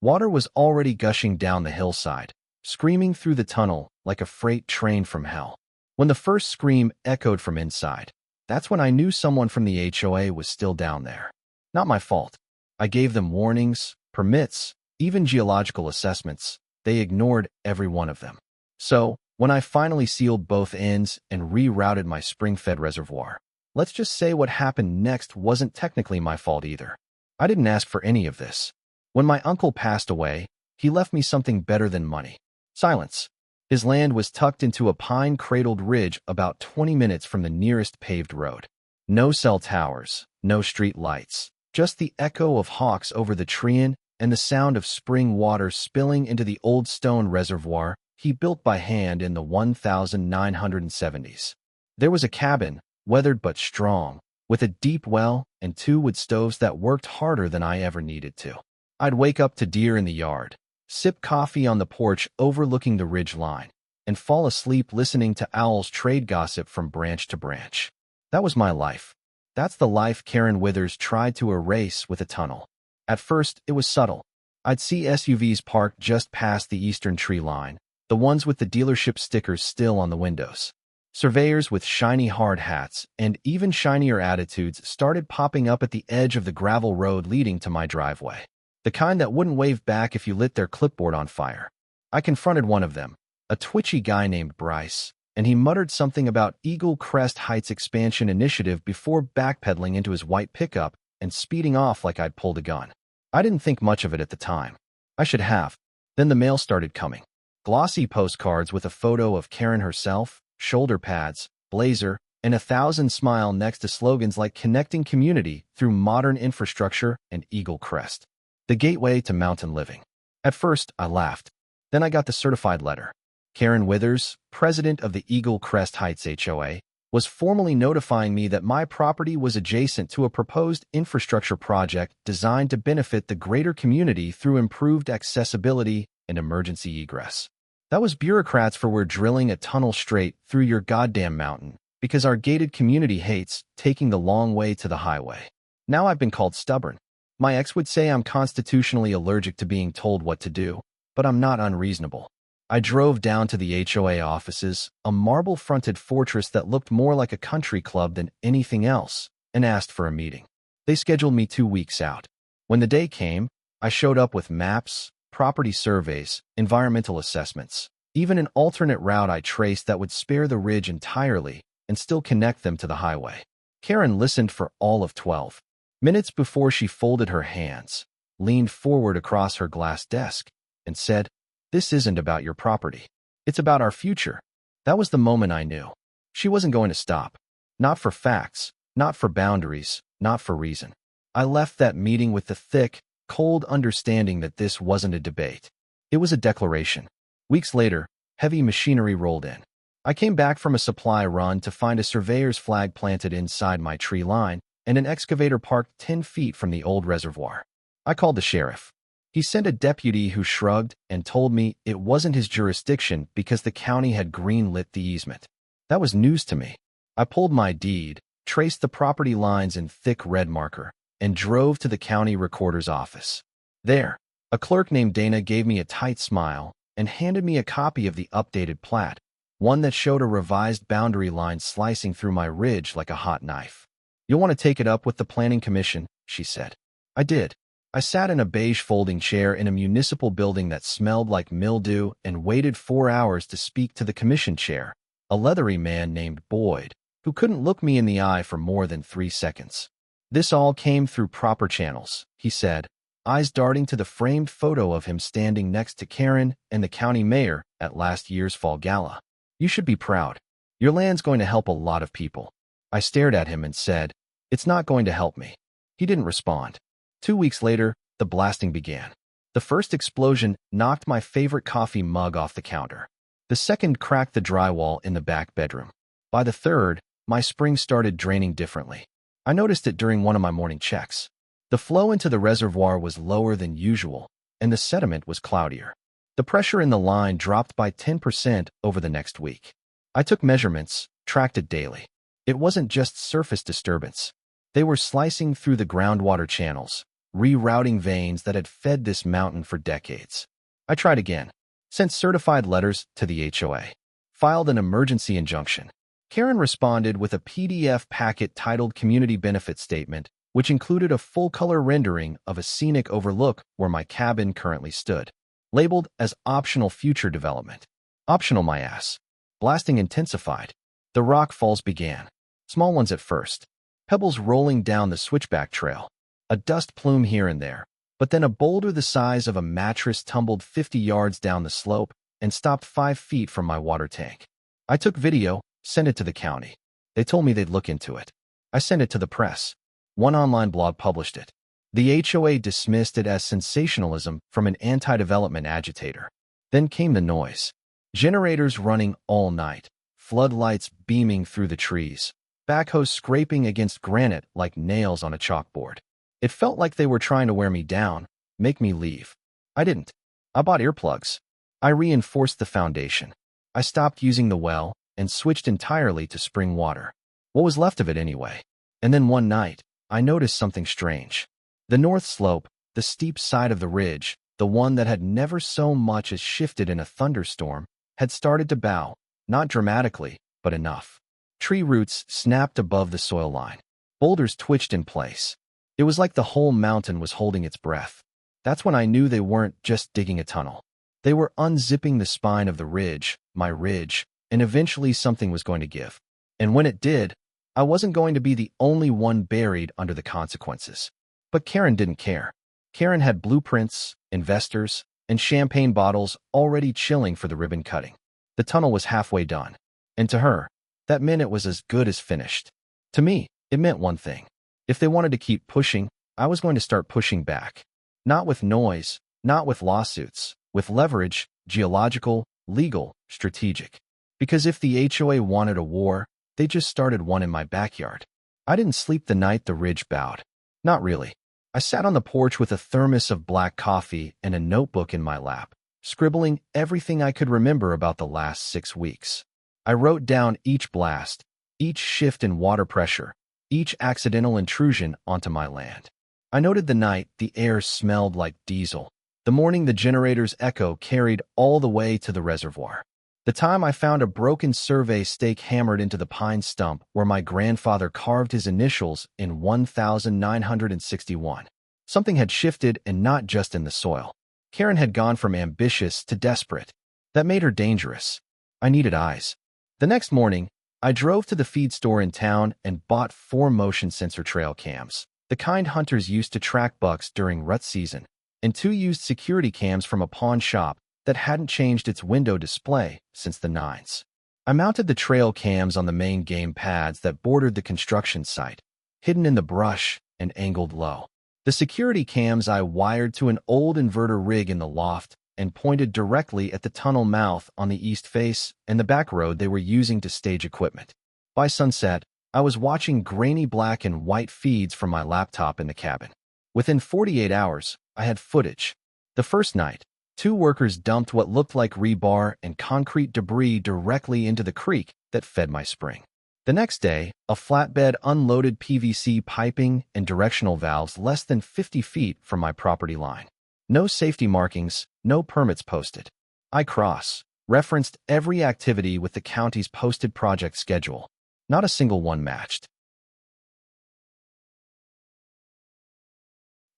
Water was already gushing down the hillside, screaming through the tunnel like a freight train from hell. When the first scream echoed from inside, that's when I knew someone from the HOA was still down there. Not my fault. I gave them warnings, permits, even geological assessments. They ignored every one of them. So, when I finally sealed both ends and rerouted my spring-fed reservoir, let's just say what happened next wasn't technically my fault either. I didn't ask for any of this. When my uncle passed away, he left me something better than money. Silence. His land was tucked into a pine-cradled ridge about 20 minutes from the nearest paved road. No cell towers, no street lights, just the echo of hawks over the treant and the sound of spring water spilling into the old stone reservoir he built by hand in the 1970s. There was a cabin, weathered but strong, with a deep well and 2 wood stoves that worked harder than I ever needed to. I'd wake up to deer in the yard, sip coffee on the porch overlooking the ridge line, and fall asleep listening to owls trade gossip from branch to branch. That was my life. That's the life Karen Withers tried to erase with a tunnel. At first, it was subtle. I'd see SUVs parked just past the eastern tree line, the ones with the dealership stickers still on the windows. Surveyors with shiny hard hats and even shinier attitudes started popping up at the edge of the gravel road leading to my driveway. The kind that wouldn't wave back if you lit their clipboard on fire. I confronted one of them, a twitchy guy named Bryce, and he muttered something about Eagle Crest Heights expansion initiative before backpedaling into his white pickup and speeding off like I'd pulled a gun. I didn't think much of it at the time. I should have. Then the mail started coming. Glossy postcards with a photo of Karen herself, shoulder pads, blazer, and 1,000 smile next to slogans like connecting community through modern infrastructure and Eagle Crest. The gateway to mountain living. At first, I laughed. Then I got the certified letter. Karen Withers, president of the Eagle Crest Heights HOA, was formally notifying me that my property was adjacent to a proposed infrastructure project designed to benefit the greater community through improved accessibility and emergency egress. That was bureaucrats for we're drilling a tunnel straight through your goddamn mountain because our gated community hates taking the long way to the highway. Now I've been called stubborn. My ex would say I'm constitutionally allergic to being told what to do, but I'm not unreasonable. I drove down to the HOA offices, a marble-fronted fortress that looked more like a country club than anything else, and asked for a meeting. They scheduled me 2 weeks out. When the day came, I showed up with maps, property surveys, environmental assessments, even an alternate route I traced that would spare the ridge entirely and still connect them to the highway. Karen listened for all of 12 minutes before she folded her hands, leaned forward across her glass desk, and said, "This isn't about your property. It's about our future." That was the moment I knew. She wasn't going to stop. Not for facts, not for boundaries, not for reason. I left that meeting with the thick, cold understanding that this wasn't a debate. It was a declaration. Weeks later, heavy machinery rolled in. I came back from a supply run to find a surveyor's flag planted inside my tree line and an excavator parked 10 feet from the old reservoir. I called the sheriff. He sent a deputy who shrugged and told me it wasn't his jurisdiction because the county had green-lit the easement. That was news to me. I pulled my deed, traced the property lines in thick red marker, and drove to the county recorder's office. There, a clerk named Dana gave me a tight smile and handed me a copy of the updated plat, one that showed a revised boundary line slicing through my ridge like a hot knife. "You'll want to take it up with the Planning Commission," she said. I did. I sat in a beige folding chair in a municipal building that smelled like mildew and waited 4 hours to speak to the commission chair, a leathery man named Boyd, who couldn't look me in the eye for more than 3 seconds. "This all came through proper channels," he said, eyes darting to the framed photo of him standing next to Karen and the county mayor at last year's fall gala. "You should be proud. Your land's going to help a lot of people." I stared at him and said, "It's not going to help me." He didn't respond. 2 weeks later, the blasting began. The first explosion knocked my favorite coffee mug off the counter. The second cracked the drywall in the back bedroom. By the third, my spring started draining differently. I noticed it during one of my morning checks. The flow into the reservoir was lower than usual, and the sediment was cloudier. The pressure in the line dropped by 10% over the next week. I took measurements, tracked it daily. It wasn't just surface disturbance. They were slicing through the groundwater channels, rerouting veins that had fed this mountain for decades. I tried again, sent certified letters to the HOA, filed an emergency injunction. Karen responded with a PDF packet titled Community Benefit Statement, which included a full-color rendering of a scenic overlook where my cabin currently stood, labeled as optional future development. Optional, my ass. Blasting intensified. The rock falls began. Small ones at first. Pebbles rolling down the switchback trail. A dust plume here and there. But then a boulder the size of a mattress tumbled 50 yards down the slope and stopped 5 feet from my water tank. I took video, sent it to the county. They told me they'd look into it. I sent it to the press. One online blog published it. The HOA dismissed it as sensationalism from an anti-development agitator. Then came the noise. Generators running all night. Floodlights beaming through the trees. Backhoes scraping against granite like nails on a chalkboard. It felt like they were trying to wear me down, make me leave. I didn't. I bought earplugs. I reinforced the foundation. I stopped using the well and switched entirely to spring water. What was left of it anyway? And then one night, I noticed something strange. The north slope, the steep side of the ridge, the one that had never so much as shifted in a thunderstorm, had started to bow, not dramatically, but enough. Tree roots snapped above the soil line. Boulders twitched in place. It was like the whole mountain was holding its breath. That's when I knew they weren't just digging a tunnel. They were unzipping the spine of the ridge, my ridge, and eventually something was going to give. And when it did, I wasn't going to be the only one buried under the consequences. But Karen didn't care. Karen had blueprints, investors, and champagne bottles already chilling for the ribbon cutting. The tunnel was halfway done. And to her, that meant it was as good as finished. To me, it meant one thing. If they wanted to keep pushing, I was going to start pushing back. Not with noise, not with lawsuits, with leverage, geological, legal, strategic. Because if the HOA wanted a war, they just started one in my backyard. I didn't sleep the night the ridge bowed. Not really. I sat on the porch with a thermos of black coffee and a notebook in my lap, scribbling everything I could remember about the last 6 weeks. I wrote down each blast, each shift in water pressure, each accidental intrusion onto my land. I noted the night the air smelled like diesel. The morning the generator's echo carried all the way to the reservoir. The time I found a broken survey stake hammered into the pine stump where my grandfather carved his initials in 1961. Something had shifted, and not just in the soil. Karen had gone from ambitious to desperate. That made her dangerous. I needed eyes. The next morning, I drove to the feed store in town and bought 4 motion sensor trail cams, the kind hunters used to track bucks during rut season, and 2 used security cams from a pawn shop that hadn't changed its window display since the 90s. I mounted the trail cams on the main game pads that bordered the construction site, hidden in the brush and angled low. The security cams I wired to an old inverter rig in the loft and pointed directly at the tunnel mouth on the east face and the back road they were using to stage equipment. By sunset, I was watching grainy black and white feeds from my laptop in the cabin. Within 48 hours, I had footage. The first night, 2 workers dumped what looked like rebar and concrete debris directly into the creek that fed my spring. The next day, a flatbed unloaded PVC piping and directional valves less than 50 feet from my property line. No safety markings, no permits posted. I cross-referenced every activity with the county's posted project schedule. Not a single one matched.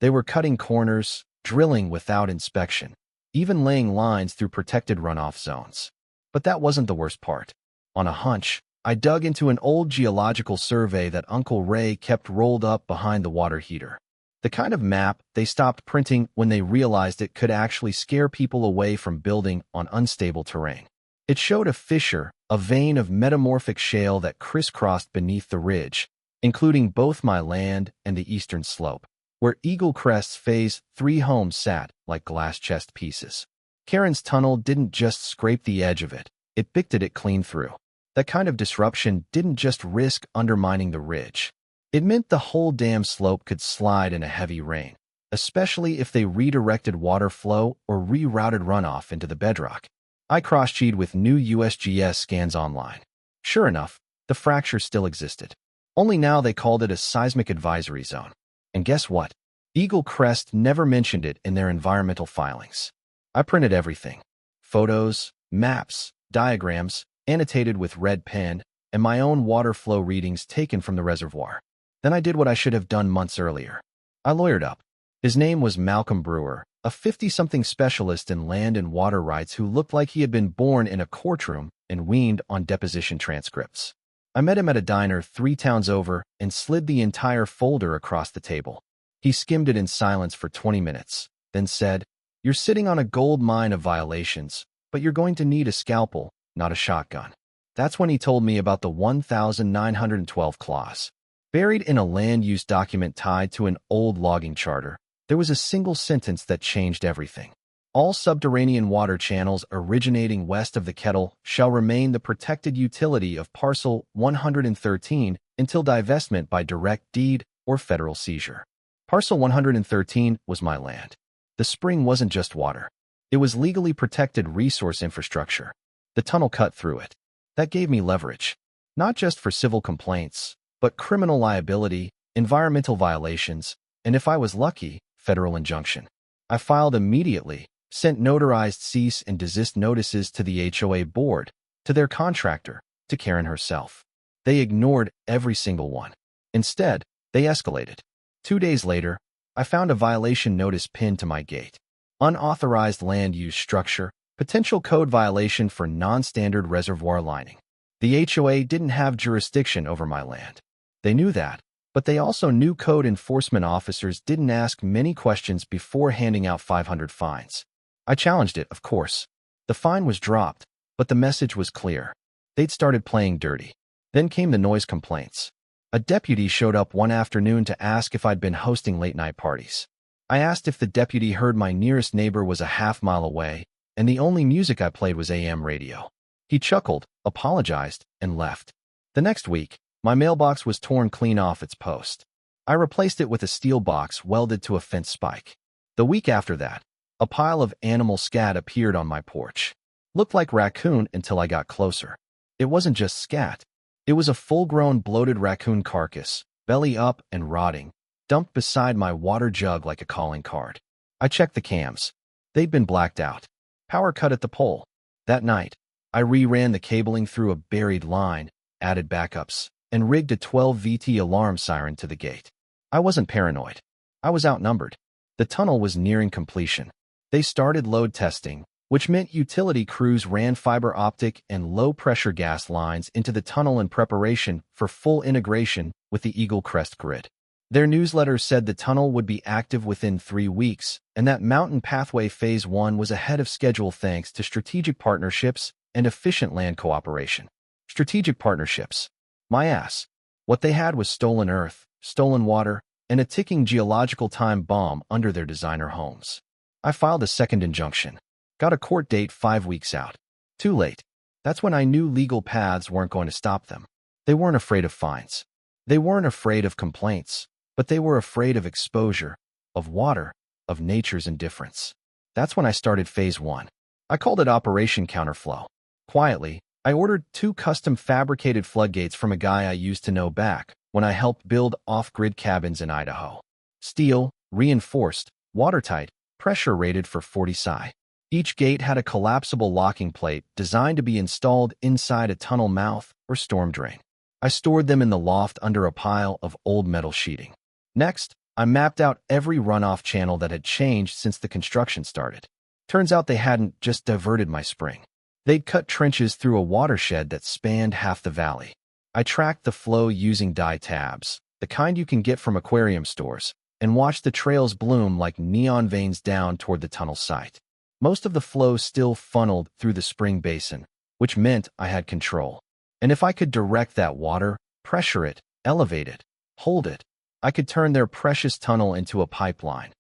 They were cutting corners, drilling without inspection, even laying lines through protected runoff zones. But that wasn't the worst part. On a hunch, I dug into an old geological survey that Uncle Ray kept rolled up behind the water heater. The kind of map they stopped printing when they realized it could actually scare people away from building on unstable terrain. It showed a fissure, a vein of metamorphic shale that crisscrossed beneath the ridge, including both my land and the eastern slope, where Eagle Crest's Phase 3 homes sat like glass chest pieces. Karen's tunnel didn't just scrape the edge of it, it bicted it clean through. That kind of disruption didn't just risk undermining the ridge. It meant the whole damn slope could slide in a heavy rain, especially if they redirected water flow or rerouted runoff into the bedrock. I cross-checked with new USGS scans online. Sure enough, the fracture still existed. Only now they called it a seismic advisory zone. And guess what? Eagle Crest never mentioned it in their environmental filings. I printed everything: photos, maps, diagrams, annotated with red pen, and my own water flow readings taken from the reservoir. Then I did what I should have done months earlier. I lawyered up. His name was Malcolm Brewer, a 50-something specialist in land and water rights who looked like he had been born in a courtroom and weaned on deposition transcripts. I met him at a diner 3 towns over and slid the entire folder across the table. He skimmed it in silence for 20 minutes, then said, "You're sitting on a gold mine of violations, but you're going to need a scalpel, not a shotgun." That's when he told me about the 1912 clause. Buried in a land use document tied to an old logging charter, there was a single sentence that changed everything. All subterranean water channels originating west of the Kettle shall remain the protected utility of Parcel 113 until divestment by direct deed or federal seizure. Parcel 113 was my land. The spring wasn't just water. It was legally protected resource infrastructure. The tunnel cut through it. That gave me leverage, not just for civil complaints, but criminal liability, environmental violations, and if I was lucky, federal injunction. I filed immediately, sent notarized cease and desist notices to the HOA board, to their contractor, to Karen herself. They ignored every single one. Instead, they escalated. 2 days later, I found a violation notice pinned to my gate. Unauthorized land use structure, potential code violation for non-standard reservoir lining. The HOA didn't have jurisdiction over my land. They knew that, but they also knew code enforcement officers didn't ask many questions before handing out 500 fines. I challenged it, of course. The fine was dropped, but the message was clear. They'd started playing dirty. Then came the noise complaints. A deputy showed up one afternoon to ask if I'd been hosting late-night parties. I asked if the deputy heard my nearest neighbor was a half-mile away, and the only music I played was AM radio. He chuckled, apologized, and left. The next week, my mailbox was torn clean off its post. I replaced it with a steel box welded to a fence spike. The week after that, a pile of animal scat appeared on my porch. Looked like raccoon until I got closer. It wasn't just scat. It was a full-grown bloated raccoon carcass, belly up and rotting, dumped beside my water jug like a calling card. I checked the cams. They'd been blacked out. Power cut at the pole. That night, I reran the cabling through a buried line, added backups, and rigged a 12 VT alarm siren to the gate. I wasn't paranoid. I was outnumbered. The tunnel was nearing completion. They started load testing, which meant utility crews ran fiber optic and low-pressure gas lines into the tunnel in preparation for full integration with the Eagle Crest grid. Their newsletter said the tunnel would be active within 3 weeks, and that Mountain Pathway Phase 1 was ahead of schedule thanks to strategic partnerships and efficient land cooperation. Strategic partnerships. My ass. What they had was stolen earth, stolen water, and a ticking geological time bomb under their designer homes. I filed a second injunction. Got a court date 5 weeks out. Too late. That's when I knew legal paths weren't going to stop them. They weren't afraid of fines. They weren't afraid of complaints, but they were afraid of exposure, of water, of nature's indifference. That's when I started Phase 1. I called it Operation Counterflow. Quietly, I ordered 2 custom fabricated floodgates from a guy I used to know back when I helped build off-grid cabins in Idaho. Steel, reinforced, watertight, pressure rated for 40 psi. Each gate had a collapsible locking plate designed to be installed inside a tunnel mouth or storm drain. I stored them in the loft under a pile of old metal sheeting. Next, I mapped out every runoff channel that had changed since the construction started. Turns out they hadn't just diverted my spring. They'd cut trenches through a watershed that spanned half the valley. I tracked the flow using dye tabs, the kind you can get from aquarium stores, and watched the trails bloom like neon veins down toward the tunnel site. Most of the flow still funneled through the spring basin, which meant I had control. And if I could direct that water, pressure it, elevate it, hold it, I could turn their precious tunnel into a pipeline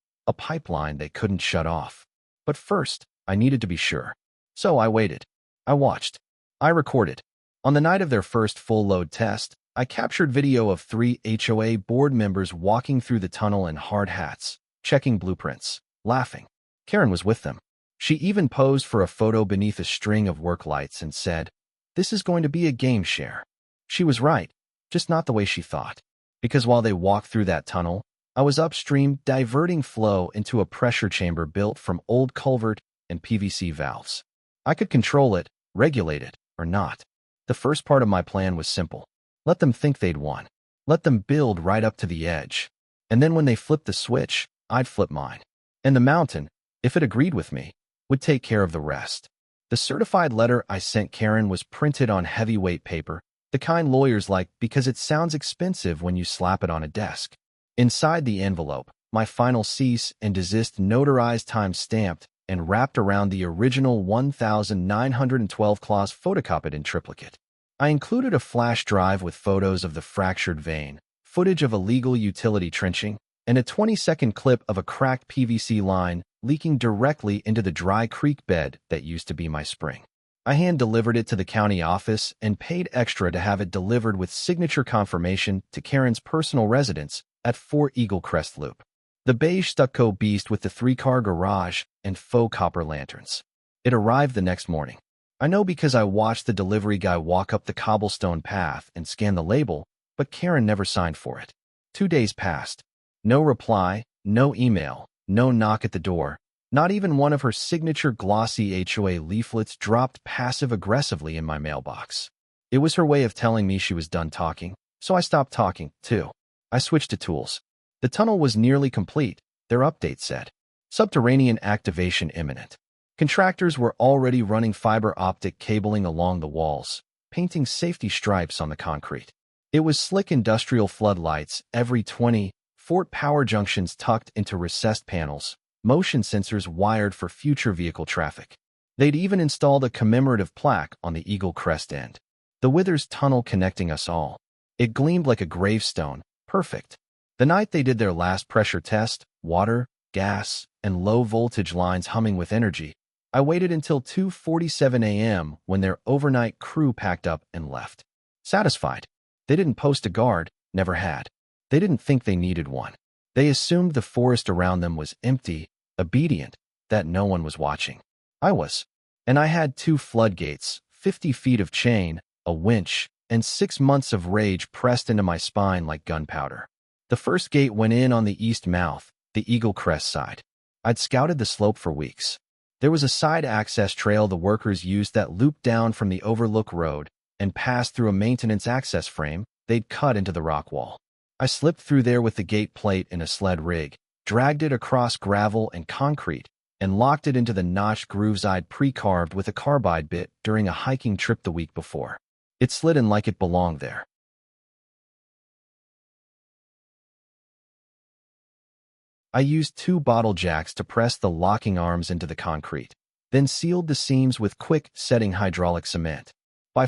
they couldn't shut off. But first, I needed to be sure. So I waited. I watched. I recorded. On the night of their first full-load test, I captured video of 3 HOA board members walking through the tunnel in hard hats, checking blueprints, laughing. Karen was with them. She even posed for a photo beneath a string of work lights and said, "This is going to be a game share." She was right, just not the way she thought. Because while they walked through that tunnel, I was upstream, diverting flow into a pressure chamber built from old culvert and PVC valves. I could control it, regulate it, or not. The first part of my plan was simple. Let them think they'd won. Let them build right up to the edge. And then when they flipped the switch, I'd flip mine. And the mountain, if it agreed with me, would take care of the rest. The certified letter I sent Karen was printed on heavyweight paper, the kind lawyers like because it sounds expensive when you slap it on a desk. Inside the envelope, my final cease and desist notarized time-stamped and wrapped around the original 1912 clause photocopied in triplicate. I included a flash drive with photos of the fractured vein, footage of illegal utility trenching, and a 20-second clip of a cracked PVC line leaking directly into the dry creek bed that used to be my spring. I hand-delivered it to the county office and paid extra to have it delivered with signature confirmation to Karen's personal residence at 4 Eagle Crest Loop. The beige stucco beast with the 3-car garage and faux copper lanterns. It arrived the next morning. I know because I watched the delivery guy walk up the cobblestone path and scan the label, but Karen never signed for it. 2 days passed. No reply, no email, no knock at the door. Not even one of her signature glossy HOA leaflets dropped passive-aggressively in my mailbox. It was her way of telling me she was done talking, so I stopped talking, too. I switched to tools. The tunnel was nearly complete, their update said. Subterranean activation imminent. Contractors were already running fiber optic cabling along the walls, painting safety stripes on the concrete. It was slick industrial floodlights every 20, Fort power junctions tucked into recessed panels, motion sensors wired for future vehicle traffic. They'd even installed a commemorative plaque on the Eagle Crest end. The Withers Tunnel connecting us all. It gleamed like a gravestone, perfect. The night they did their last pressure test, water, gas, and low-voltage lines humming with energy, I waited until 2:47 a.m. when their overnight crew packed up and left. Satisfied. They didn't post a guard, never had. They didn't think they needed one. They assumed the forest around them was empty, obedient, that no one was watching. I was. And I had 2 floodgates, 50 feet of chain, a winch, and 6 months of rage pressed into my spine like gunpowder. The first gate went in on the east mouth, the Eagle Crest side. I'd scouted the slope for weeks. There was a side access trail the workers used that looped down from the Overlook Road and passed through a maintenance access frame they'd cut into the rock wall. I slipped through there with the gate plate in a sled rig, dragged it across gravel and concrete, and locked it into the notched grooves I'd pre-carved with a carbide bit during a hiking trip the week before. It slid in like it belonged there. I used 2 bottle jacks to press the locking arms into the concrete, then sealed the seams with quick-setting hydraulic cement. By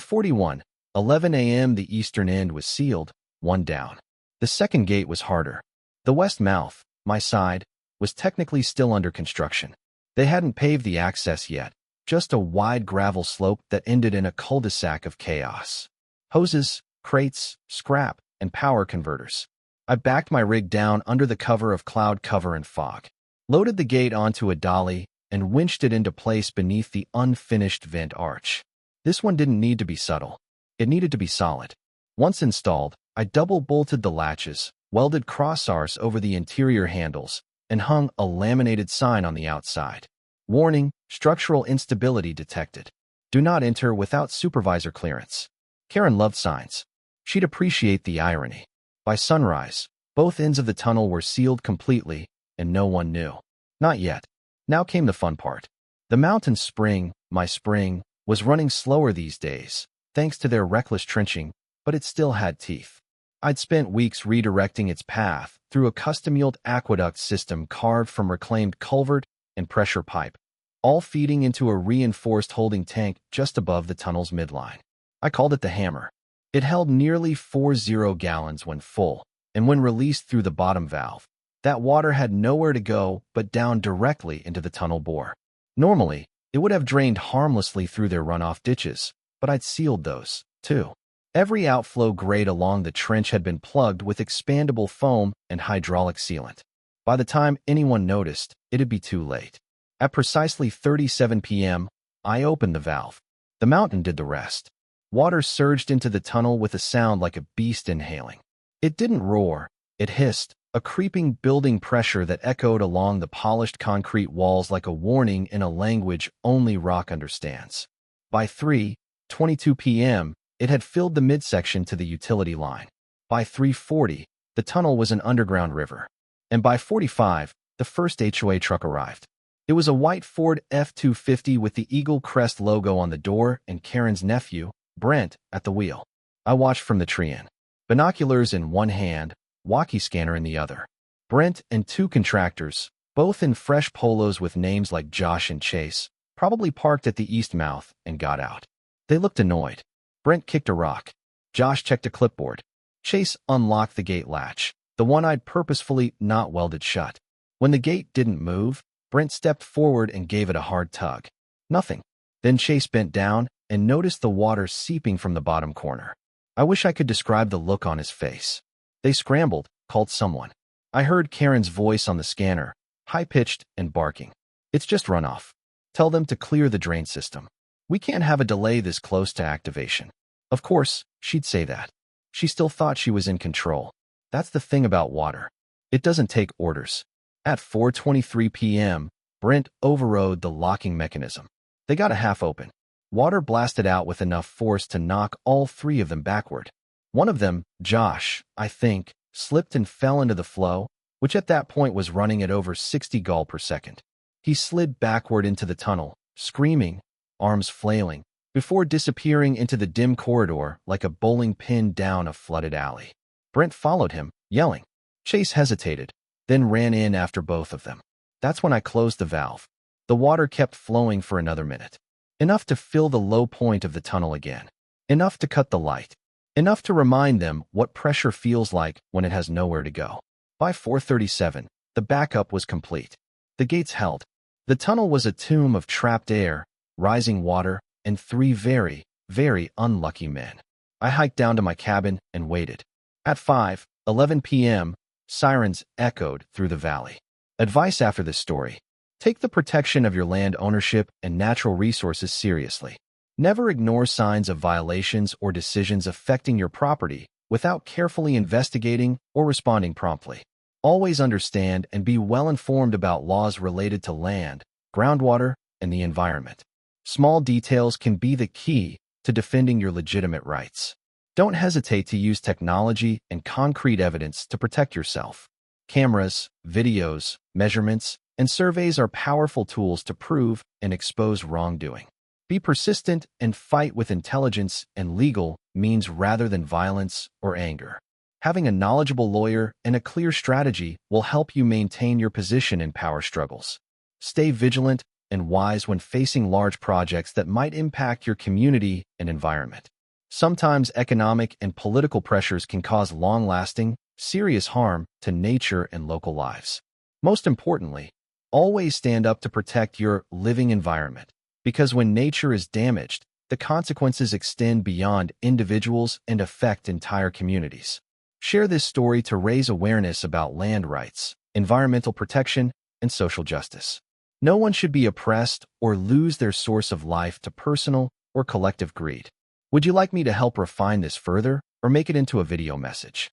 11 a.m. the eastern end was sealed, 1 down. The second gate was harder. The west mouth, my side, was technically still under construction. They hadn't paved the access yet, just a wide gravel slope that ended in a cul-de-sac of chaos. Hoses, crates, scrap, and power converters. I backed my rig down under the cover of cloud cover and fog, loaded the gate onto a dolly, and winched it into place beneath the unfinished vent arch. This one didn't need to be subtle. It needed to be solid. Once installed, I double-bolted the latches, welded crossbars over the interior handles, and hung a laminated sign on the outside. Warning, structural instability detected. Do not enter without supervisor clearance. Karen loved signs. She'd appreciate the irony. By sunrise, both ends of the tunnel were sealed completely, and no one knew. Not yet. Now came the fun part. The mountain spring, my spring, was running slower these days, thanks to their reckless trenching, but it still had teeth. I'd spent weeks redirecting its path through a custom-built aqueduct system carved from reclaimed culvert and pressure pipe, all feeding into a reinforced holding tank just above the tunnel's midline. I called it the Hammer. It held nearly 40 gallons when full, and when released through the bottom valve, that water had nowhere to go but down directly into the tunnel bore. Normally, it would have drained harmlessly through their runoff ditches, but I'd sealed those, too. Every outflow grate along the trench had been plugged with expandable foam and hydraulic sealant. By the time anyone noticed, it'd be too late. At precisely 37 p.m., I opened the valve. The mountain did the rest. Water surged into the tunnel with a sound like a beast inhaling. It didn't roar, it hissed, a creeping building pressure that echoed along the polished concrete walls like a warning in a language only rock understands. By 3:22 p.m., it had filled the midsection to the utility line. By 3:40, the tunnel was an underground river. And by 45, the first HOA truck arrived. It was a white Ford F-250 with the Eagle Crest logo on the door and Karen's nephew, Brent, at the wheel. I watched from the tree in. Binoculars in one hand, walkie scanner in the other. Brent and two contractors, both in fresh polos with names like Josh and Chase, probably parked at the east mouth and got out. They looked annoyed. Brent kicked a rock. Josh checked a clipboard. Chase unlocked the gate latch, the one I'd purposefully not welded shut. When the gate didn't move, Brent stepped forward and gave it a hard tug. Nothing. Then Chase bent down and noticed the water seeping from the bottom corner. I wish I could describe the look on his face. They scrambled, called someone. I heard Karen's voice on the scanner, high-pitched and barking. It's just runoff. Tell them to clear the drain system. We can't have a delay this close to activation. Of course, she'd say that. She still thought she was in control. That's the thing about water. It doesn't take orders. At 4:23 p.m., Brent overrode the locking mechanism. They got a half open. Water blasted out with enough force to knock all three of them backward. One of them, Josh, I think, slipped and fell into the flow, which at that point was running at over 60 gall per second. He slid backward into the tunnel, screaming, arms flailing, before disappearing into the dim corridor like a bowling pin down a flooded alley. Brent followed him, yelling. Chase hesitated, then ran in after both of them. That's when I closed the valve. The water kept flowing for another minute. Enough to fill the low point of the tunnel again. Enough to cut the light. Enough to remind them what pressure feels like when it has nowhere to go. By 4:37, the backup was complete. The gates held. The tunnel was a tomb of trapped air, rising water, and three very, very unlucky men. I hiked down to my cabin and waited. At 5:11 p.m., sirens echoed through the valley. Advice after this story. Take the protection of your land ownership and natural resources seriously. Never ignore signs of violations or decisions affecting your property without carefully investigating or responding promptly. Always understand and be well informed about laws related to land, groundwater, and the environment. Small details can be the key to defending your legitimate rights. Don't hesitate to use technology and concrete evidence to protect yourself. Cameras, videos, measurements, and surveys are powerful tools to prove and expose wrongdoing. Be persistent and fight with intelligence and legal means rather than violence or anger. Having a knowledgeable lawyer and a clear strategy will help you maintain your position in power struggles. Stay vigilant and wise when facing large projects that might impact your community and environment. Sometimes economic and political pressures can cause long-lasting, serious harm to nature and local lives. Most importantly, always stand up to protect your living environment, because when nature is damaged, the consequences extend beyond individuals and affect entire communities. Share this story to raise awareness about land rights, environmental protection, and social justice. No one should be oppressed or lose their source of life to personal or collective greed. Would you like me to help refine this further or make it into a video message?